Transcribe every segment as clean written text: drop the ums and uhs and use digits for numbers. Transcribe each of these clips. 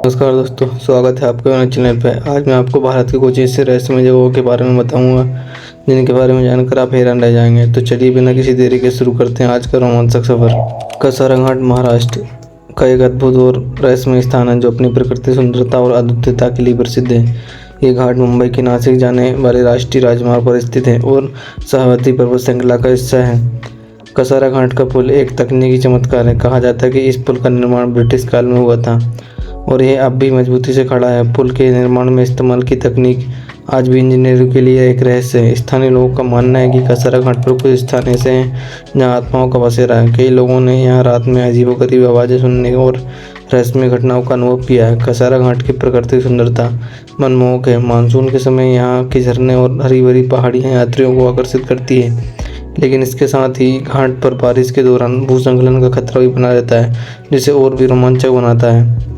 नमस्कार दोस्तों, स्वागत है आपके मेरे चैनल पे। आज मैं आपको भारत के कुछ ऐसे रहस्यमय जगहों के बारे में बताऊंगा जिनके बारे में जानकर आप हैरान रह जाएंगे। तो चलिए बिना किसी देरी के शुरू करते हैं आज का रोमांचक सफर। कसारा घाट महाराष्ट्र का एक अद्भुत और रहस्यमय स्थान है जो अपनी प्रकृति सुंदरता और अद्वितीयता के लिए प्रसिद्ध है। ये घाट मुंबई के नासिक जाने वाले राष्ट्रीय राजमार्ग पर स्थित है और साबरमती पर्वत श्रृंखला का हिस्सा है। कसारा घाट का पुल एक तकनीकी चमत्कार है। कहा जाता है कि इस पुल का निर्माण ब्रिटिश काल में हुआ था और यह अब भी मजबूती से खड़ा है। पुल के निर्माण में इस्तेमाल की तकनीक आज भी इंजीनियरों के लिए एक रहस्य है। स्थानीय लोगों का मानना है कि कसारा घाट पर कुछ स्थान ऐसे हैं जहां आत्माओं का बसेरा है। कई लोगों ने यहां रात में अजीबोगरीब आवाज़ें सुनने और रहस्यमय घटनाओं का अनुभव किया है। कसारा घाट की प्राकृतिक सुंदरता मनमोहक है। मानसून के समय यहाँ के झरने और हरी भरी पहाड़ियाँ यात्रियों को आकर्षित करती है, लेकिन इसके साथ ही घाट पर बारिश के दौरान भूस्खलन का खतरा भी बना रहता है, जिसे और भी रोमांचक बनाता है।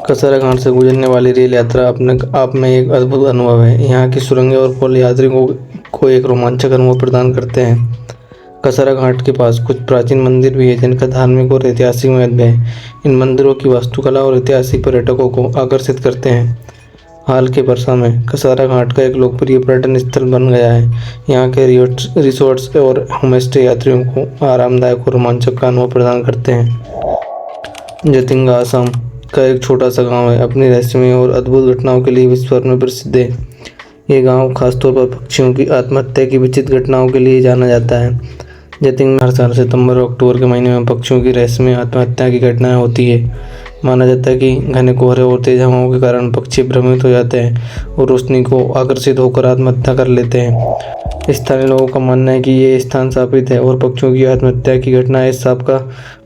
कसारा घाट से गुजरने वाली रेल यात्रा अपने आप में एक अद्भुत अनुभव है। यहाँ की सुरंगें और पुल यात्रियों को एक रोमांचक अनुभव प्रदान करते हैं। कसारा घाट के पास कुछ प्राचीन मंदिर भी है जिनका धार्मिक और ऐतिहासिक महत्व है। इन मंदिरों की वास्तुकला और ऐतिहासिक पर्यटकों को आकर्षित करते हैं। हाल के वर्षों में कसारा घाट का एक लोकप्रिय पर्यटन स्थल बन गया है। यहाँ के रिसोर्ट्स और होमस्टे यात्रियों को आरामदायक और रोमांचक का अनुभव प्रदान करते हैं। जतिंगा असम का एक छोटा सा गांव है। अपनी रहस्यमय और अद्भुत घटनाओं के लिए विश्व भर में प्रसिद्ध है। ये गांव खासतौर पर पक्षियों की आत्महत्या की विचित्र घटनाओं के लिए जाना जाता है। जतिंग में हर साल सितंबर और अक्टूबर के महीने में पक्षियों की रहस्यमय आत्महत्या की घटनाएं होती है। माना जाता है कि घने कोहरे और तेज हवाओं के कारण पक्षी भ्रमित हो जाते हैं और रोशनी को आकर्षित होकर आत्महत्या कर लेते हैं। स्थानीय लोगों का मानना है कि ये स्थान शापित है और पक्षियों की आत्महत्या की घटना इस शाप का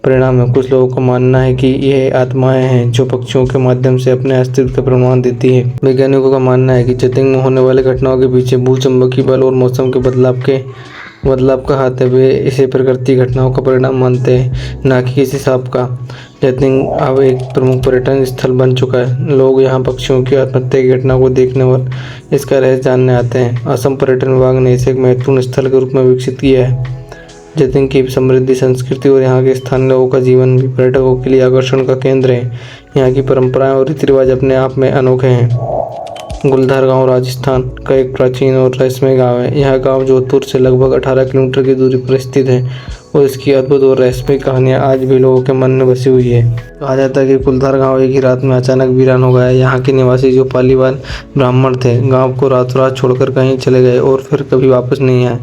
परिणाम है। कुछ लोगों का मानना है कि यह आत्माएं हैं जो पक्षियों के माध्यम से अपने अस्तित्व का प्रमाण देती है। वैज्ञानिकों का मानना है कि जतिंग में होने वाले घटनाओं के पीछे भूचंबकीय बल और मौसम के बदलाव का हाथ है। वे इसे प्रकृति घटनाओं का परिणाम मानते हैं, न कि किसी सांप का। जतिंग अब एक प्रमुख पर्यटन स्थल बन चुका है। लोग यहाँ पक्षियों की आत्महत्या की घटना को देखने और इसका रहस्य जानने आते हैं। असम पर्यटन विभाग ने इसे एक महत्वपूर्ण स्थल के रूप में विकसित किया है। जतिंग की समृद्ध संस्कृति और यहाँ के स्थानीय लोगों का जीवन भी पर्यटकों के लिए आकर्षण का केंद्र है। यहाँ की परंपराएं और रीति रिवाज अपने आप में अनोखे हैं। गुलधार गांव राजस्थान का एक प्राचीन और रहस्यमय गांव है। यह गांव जोधपुर से लगभग 18 किलोमीटर की दूरी पर स्थित है और इसकी अद्भुत और रहस्यमय कहानियां आज भी लोगों के मन में बसी हुई है। कहा जाता है कि गुलधार गांव एक ही रात में अचानक वीरान हो गया। यहाँ के निवासी जो पालीवाल ब्राह्मण थे, गांव को रातों रात छोड़कर कहीं चले गए और फिर कभी वापस नहीं आए।